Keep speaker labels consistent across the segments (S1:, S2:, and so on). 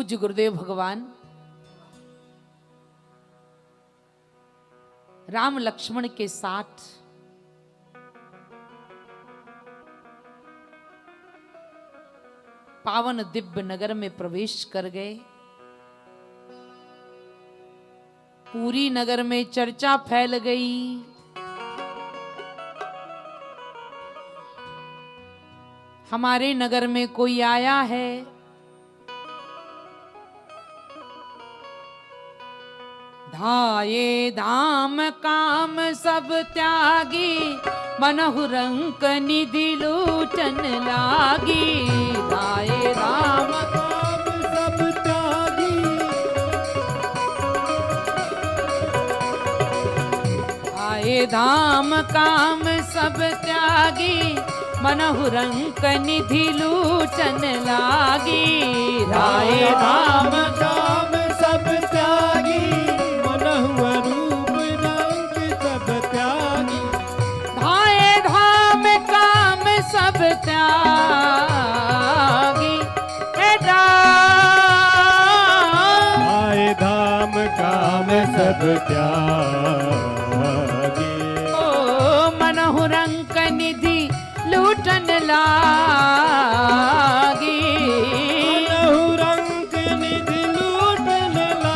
S1: पूज्य गुरुदेव भगवान राम लक्ष्मण के साथ पावन दिव्य नगर में प्रवेश कर गए। पूरी नगर में चर्चा फैल गई। हमारे नगर में कोई आया है। धाये धाम काम सब त्यागी, मनहु रंक निधि लूटन लागी। धाये धाम
S2: काम सब त्यागी,
S1: धाये धाम काम सब त्यागी, मनहु रंक निधि लूटन लागी।
S2: धाये धाम काम सब त्यागी, मनहु रूप रंग सब त्यागी।
S1: धाये धाम काम सब त्यागी, हे
S2: धाये धाम काम सब त्यागी,
S1: ओ मनहु रंक निधि लूटन लागी।
S2: मनहु रंग निधि लूटन लागी।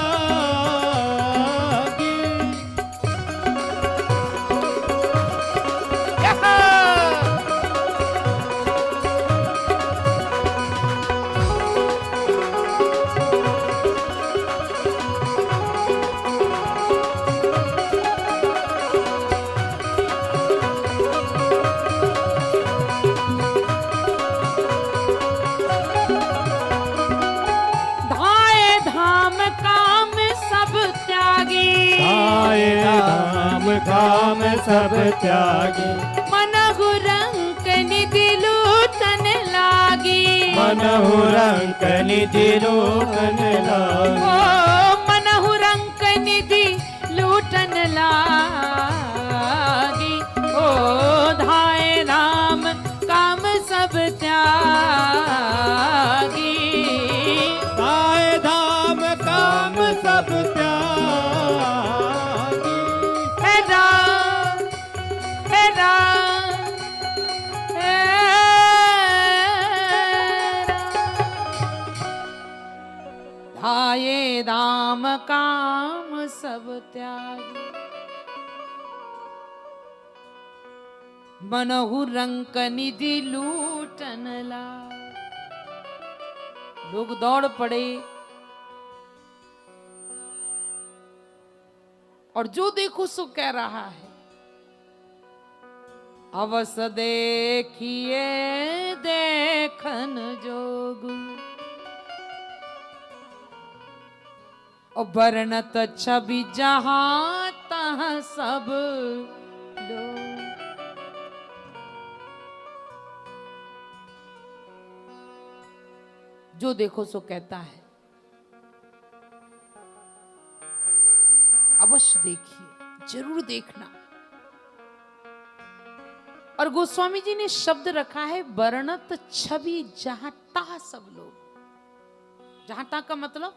S1: धाये धाम काम सब त्यागी,
S2: धाये धाम काम सब त्यागी,
S1: मनहु रंक निधि लूटन लागी।
S2: मनहु रंग निधि लूटन लागी।
S1: ओ मनहु रंक निधि लूटन लागी। ओ धाये धाम काम सब त्यागी,
S2: धाये धाम काम सब त्यागी,
S1: हे राम, हे राम, हे राम। धाये धाम काम सब त्यागी, मनहु रंक निधि लूटन लागी। लोग दौड़ पड़े और जो देखो सो कह रहा है, अवस देखिए देखन जोगु, और वर्णत छवि जहां तहां सब लोग। जो देखो सो कहता है। अवश्य देखिए, जरूर देखना। और गोस्वामी जी ने शब्द रखा है वर्णत छवि जहां ता सब लोग। जहां ता का मतलब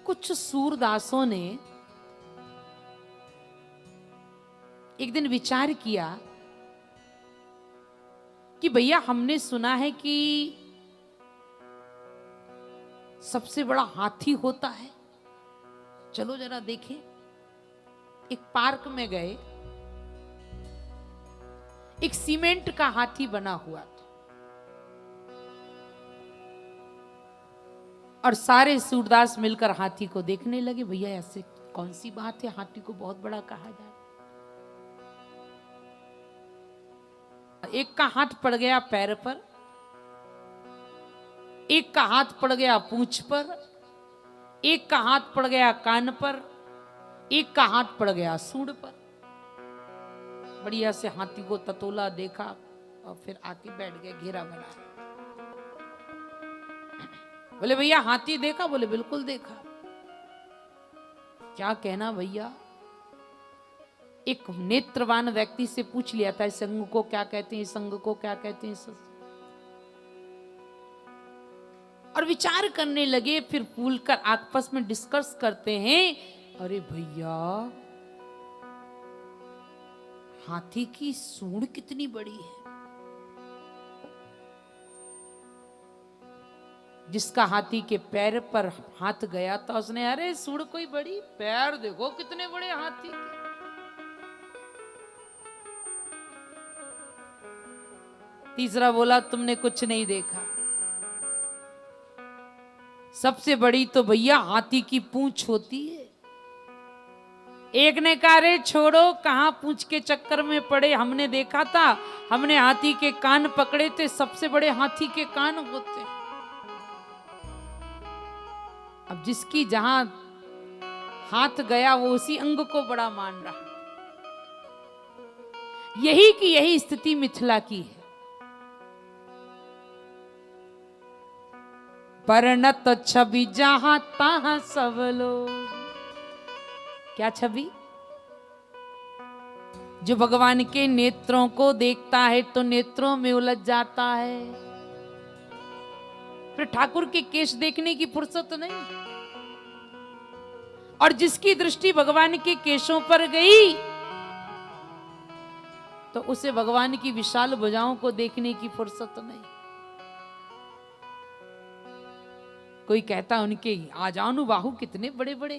S1: कुछ सूरदासों ने एक दिन विचार किया कि भैया हमने सुना है कि सबसे बड़ा हाथी होता है, चलो जरा देखें। एक पार्क में गए, एक सीमेंट का हाथी बना हुआ था और सारे सूरदास मिलकर हाथी को देखने लगे। भैया ऐसे कौन सी बात है, हाथी को बहुत बड़ा कहा जाए। एक का हाथ पड़ गया पैर पर, एक का हाथ पड़ गया पूंछ पर, एक का हाथ पड़ गया कान पर, एक का हाथ पड़ गया सूंड पर। बढ़िया से हाथी को ततोला, देखा और फिर आके बैठ गए, घेरा बनाया। बोले भैया हाथी देखा? बोले बिल्कुल देखा। क्या कहना भैया, एक नेत्रवान व्यक्ति से पूछ लिया था, इस अंग को क्या कहते हैं, इस अंग को क्या कहते हैं, और विचार करने लगे। फिर फूल कर आपस में डिस्कस करते हैं, अरे भैया हाथी की सूंड कितनी बड़ी है। जिसका हाथी के पैर पर हाथ गया था उसने, अरे सूंड कोई बड़ी, पैर देखो कितने बड़े हाथी के। तीसरा बोला, तुमने कुछ नहीं देखा, सबसे बड़ी तो भैया हाथी की पूंछ होती है। एक ने कहा, रे छोड़ो, कहां पूंछ के चक्कर में पड़े, हमने देखा था, हमने हाथी के कान पकड़े थे, सबसे बड़े हाथी के कान होते। अब जिसकी जहां हाथ गया वो उसी अंग को बड़ा मान रहा। यही की यही स्थिति मिथिला की है। परनत छवि जहां तहां सब लोग, क्या छवि? जो भगवान के नेत्रों को देखता है तो नेत्रों में उलझ जाता है। फिर ठाकुर के केश देखने की फुर्सत नहीं, और जिसकी दृष्टि भगवान के केशों पर गई तो उसे भगवान की विशाल भुजाओं को देखने की फुर्सत नहीं। कोई कहता उनके आजानुबाहु कितने बड़े बड़े,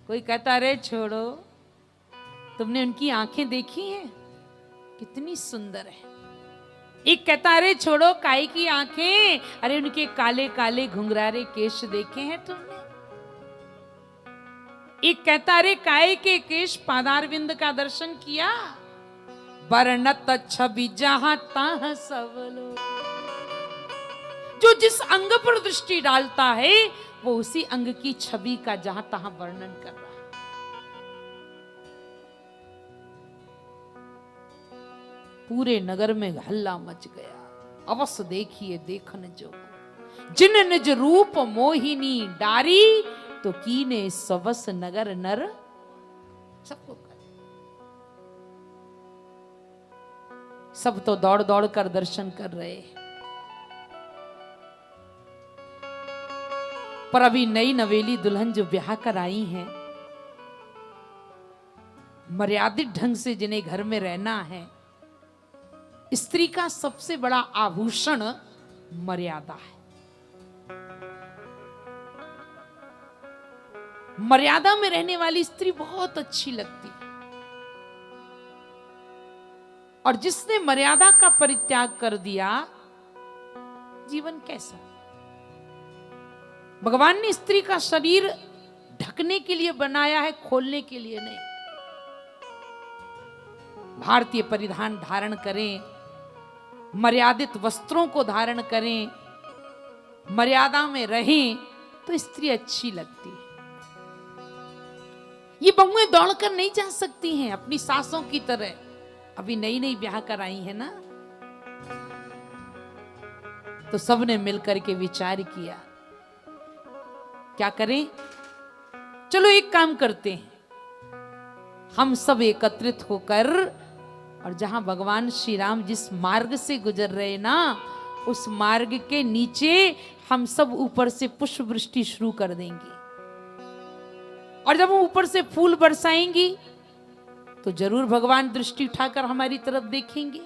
S1: कोई कहता अरे छोड़ो, तुमने उनकी आंखें देखी हैं, कितनी सुंदर है। एक कहता अरे छोड़ो, काई की आंखें, अरे उनके काले काले घुंघरारे केश देखे हैं तुमने। एक कहता अरे काय के केश, पादारविंद का दर्शन किया। बरनत छवि जहां तहां सब लोग, जो जिस अंग पर दृष्टि डालता है वो उसी अंग की छवि का जहां तहां वर्णन कर रहा है। पूरे नगर में हल्ला मच गया, अवश्य देखिए देखन जो, जिन निज रूप मोहिनी डारी, तो कीने सवस नगर नर सबको कर। सब तो दौड़ दौड़ कर दर्शन कर रहे हैं, पर अभी नई नवेली दुल्हन जो ब्याह कर आई हैं, मर्यादित ढंग से जिन्हें घर में रहना है, स्त्री का सबसे बड़ा आभूषण मर्यादा है। मर्यादा में रहने वाली स्त्री बहुत अच्छी लगती है, और जिसने मर्यादा का परित्याग कर दिया, जीवन कैसा? भगवान ने स्त्री का शरीर ढकने के लिए बनाया है, खोलने के लिए नहीं। भारतीय परिधान धारण करें, मर्यादित वस्त्रों को धारण करें, मर्यादा में रहें तो स्त्री अच्छी लगती है। ये बहुएं दौड़कर नहीं जा सकती हैं अपनी सासों की तरह, अभी नई नई ब्याह कर आई है ना। तो सबने मिलकर के विचार किया, क्या करें? चलो एक काम करते हैं, हम सब एकत्रित होकर, और जहां भगवान श्री राम जिस मार्ग से गुजर रहे ना, उस मार्ग के नीचे हम सब ऊपर से पुष्प वृष्टि शुरू कर देंगे। और जब हम ऊपर से फूल बरसाएंगी तो जरूर भगवान दृष्टि उठाकर हमारी तरफ देखेंगे।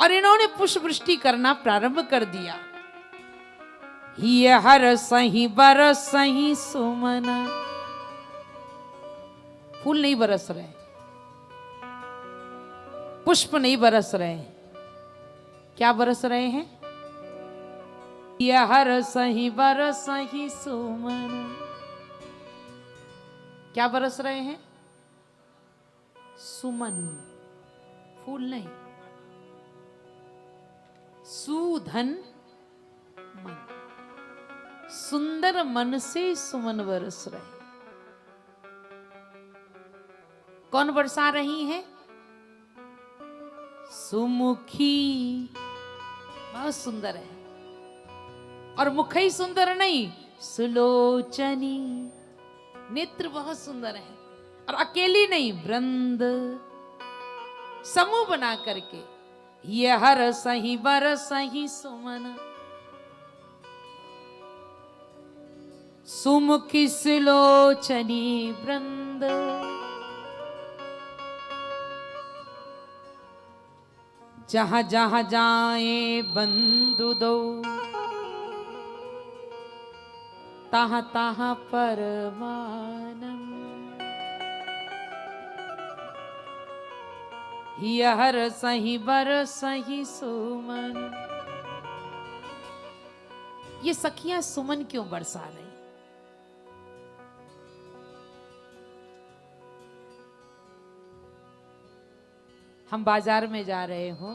S1: और इन्होंने पुष्प वृष्टि करना प्रारंभ कर दिया। ही हर सही बरस सही सुमन, फूल नहीं बरस रहे, पुष्प नहीं बरस रहे, क्या बरस रहे हैं? हर सही बरस सही सुमन, क्या बरस रहे हैं? सुमन, फूल नहीं, सुधन मन, सुंदर मन से सुमन बरस रहे। कौन बरसा रही है? सुमुखी, बहुत सुंदर है। और मुख ही सुंदर नहीं, सुलोचनी, नेत्र बहुत सुंदर है। और अकेली नहीं, वृंद समूह बना करके ये हर सही बर सही सुमन, सुमुखी सुलोचनी वृंद, जहां जहां जाए बंधु दो, तहां तहां परमानंद। हर सही बर सही सुमन। ये सखियां सुमन क्यों बरसा रही? हम बाजार में जा रहे हो,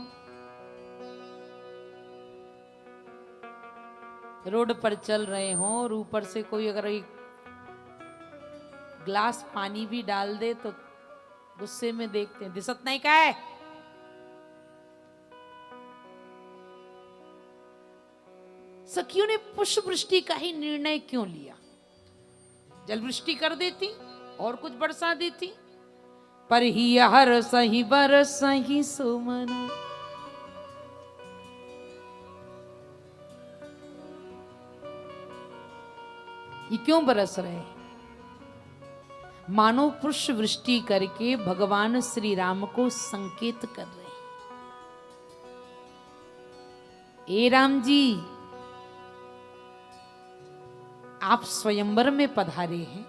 S1: रोड पर चल रहे हो और ऊपर से कोई अगर एक ग्लास पानी भी डाल दे तो गुस्से में देखते हैं, दिसत नहीं का है। सखियों ने पुष्प वृष्टि का ही निर्णय क्यों लिया? जल वृष्टि कर देती और कुछ बरसा देती, पर ही हर सही बर सही सुमन। ये क्यों बरस रहे? मानो पुष्प वृष्टि करके भगवान श्री राम को संकेत कर रहे हैं, ए राम जी आप स्वयंवर में पधारे हैं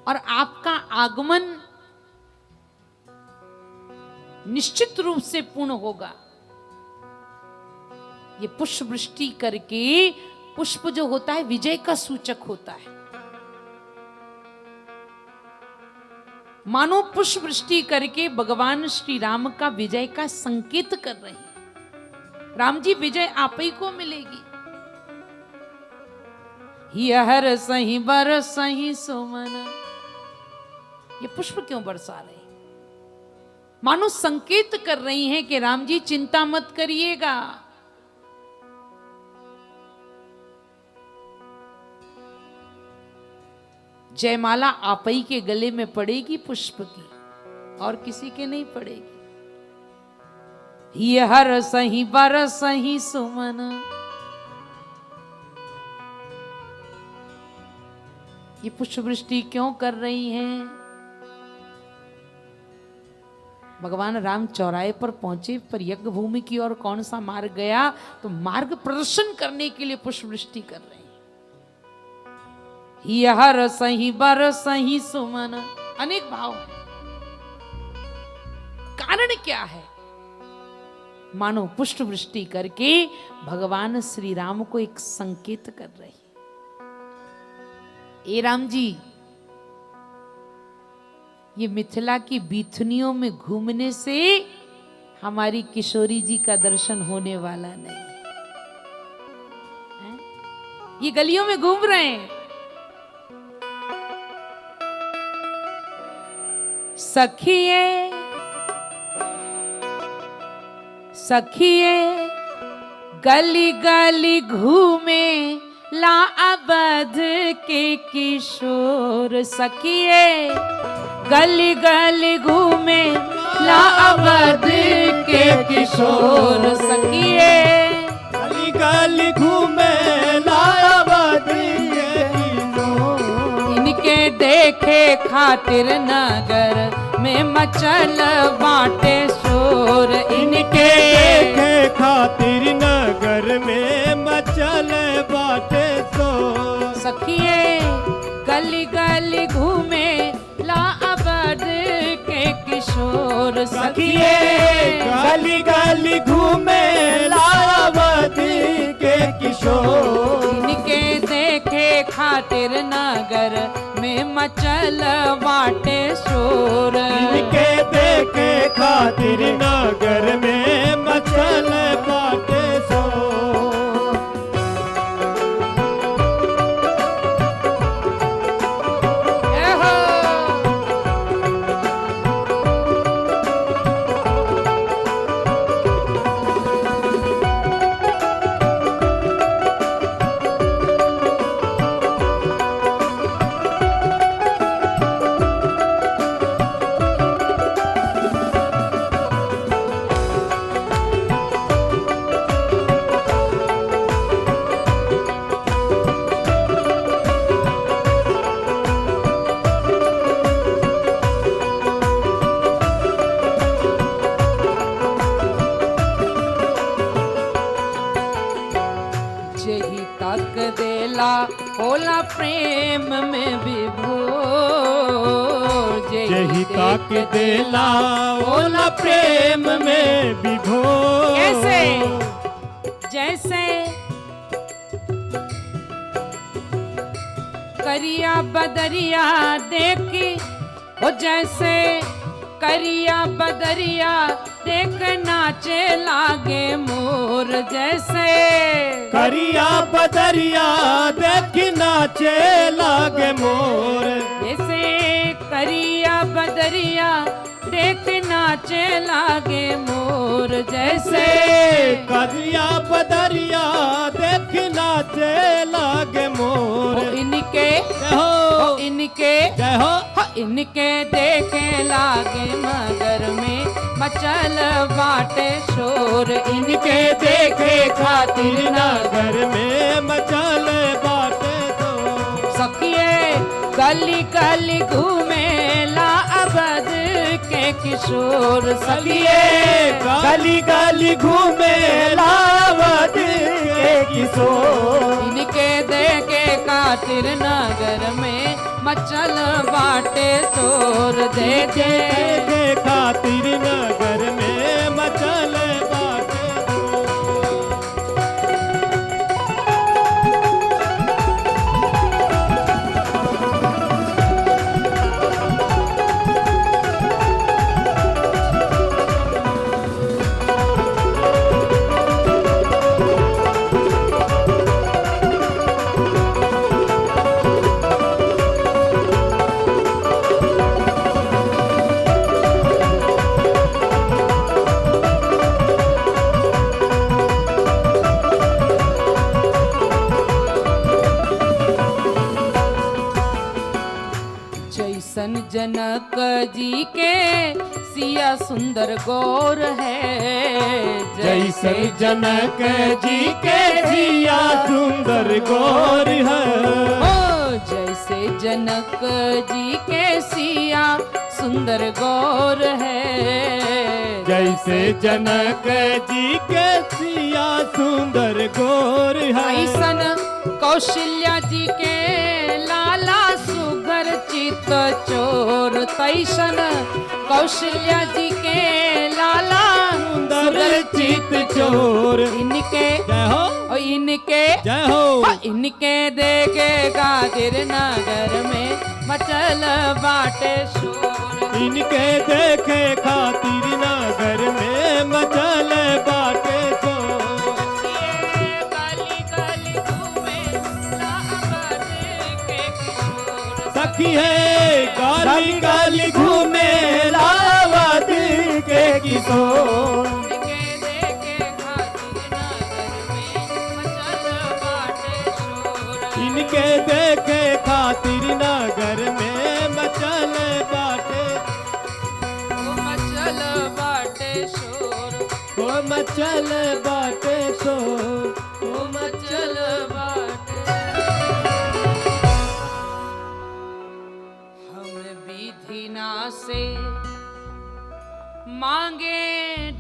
S1: और आपका आगमन निश्चित रूप से पूर्ण होगा। ये पुष्प वृष्टि करके, पुष्प जो होता है विजय का सूचक होता है। मानो पुष्प वृष्टि करके भगवान श्री राम का विजय का संकेत कर रहे हैं। राम जी विजय आप ही को मिलेगी। हर सही बर सही सुमन। ये पुष्प क्यों बरसा रहे? मानो संकेत कर रही हैं कि राम जी चिंता मत करिएगा, जयमाला आप ही के गले में पड़ेगी पुष्प की, और किसी के नहीं पड़ेगी। ये हर सही बर सही सुमन। ये पुष्प वृष्टि क्यों कर रही हैं? भगवान राम चौराहे पर पहुंचे, पर यज्ञ भूमि की ओर कौन सा मार्ग गया? तो मार्ग प्रदर्शन करने के लिए पुष्प वृष्टि कर रहे हैं। हर सही बर सही सुमन। अनेक भाव है, कारण क्या है? मानो पुष्प वृष्टि करके भगवान श्री राम को एक संकेत कर रही। ए राम जी, ये मिथिला की बीथनियों में घूमने से हमारी किशोरी जी का दर्शन होने वाला नहीं है। ये गलियों में घूम रहे हैं। सखिए सखिए गली गली घूमे ला अवध के किशोर। सखिए गली गली घूमे ला अवध के किशोर। सखिए
S2: गली गली घूमे ला अवध के किशोर।
S1: इनके देखे खातिर नगर में मचल बाटे शोर। इनके
S2: देखे खातिर नगर में मचल बाटे शोर।
S1: सखिए गली गली घूमे ला अवध के किशोर।
S2: सखिए गली गली घूमे ला अवध के किशोर।
S1: इनके देखे खातिर नगर में मचल बाटे शोर।
S2: इनके देखे खातिर नगर में मचल बाटे शोर।
S1: होला प्रेम में विभोर
S2: यही ताक देला होला प्रेम में विभोर।
S1: कैसे? जैसे करिया बदरिया देखी, ओ जैसे करिया बदरिया देख नाचे लागे मोर। जैसे
S2: करिया बदरिया देख नाचे लागे मोर।
S1: जैसे करिया बदरिया देख नाचे लागे मोर। जैसे
S2: करिया बदरिया देख नाचे लागे मोर।
S1: इनके
S2: जय हो
S1: इनके
S2: जय हो
S1: इनके देखे लागे मगर में मचल बाटे शोर। इनके देखे खातिर
S2: नगर में मचल बाटे तो।
S1: सखिए गली गली घूमे ला अबद के किशोर। सखिए
S2: गली गली घूमे लावत के किशोर।
S1: इनके देखे खातिर नगर में मचल बाटे शोर। देखे
S2: के खातिर नगर में मचल बाटे तो।
S1: जैसन जनक जी के सिया सुंदर गौर है।
S2: जैसे जनक जी के जिया सुंदर गौर है।
S1: ओ जैसे जनक जी के सिया सुंदर गौर है।
S2: जैसे जनक जी के सिया सुंदर गौर है।
S1: ऐसन कौशल्या जी के लाला सुगर चित चोर। तैसन कौशल्या जी के लाला
S2: सुंदर चित चोर।
S1: इनके
S2: जय हो
S1: ओ इनके
S2: जय हो
S1: इनके देखे गादिर नगर में मचल बाटे शोर।
S2: इनके देखे खातिर नगर में मचल बाटे तो।
S1: गली गली घूमे लाबद के किशोर।
S2: सखी है गाली गाली घूमे लावत के किशोर।
S1: इनके देखे खातिर नगर में मचल बाटे शोर।
S2: इनके देखे खातिर नगर में मचल बाटे।
S1: ओ मचल बाटे शोर।
S2: ओ मचल बाटे शोर।
S1: ओ मचल बाटे। हम विधि ना से मांगे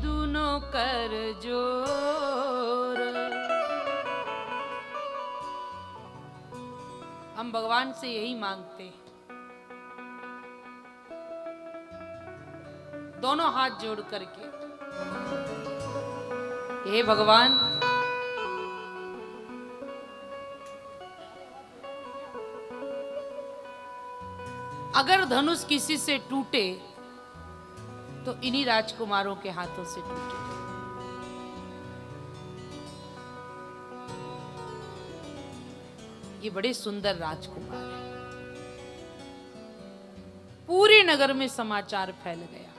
S1: दोनों कर जोर। हम भगवान से यही मांगते हैं, दोनों हाथ जोड़ करके, हे भगवान अगर धनुष किसी से टूटे तो इन्हीं राजकुमारों के हाथों से टूटे। ये बड़े सुंदर राजकुमार हैं। पूरे नगर में समाचार फैल गया।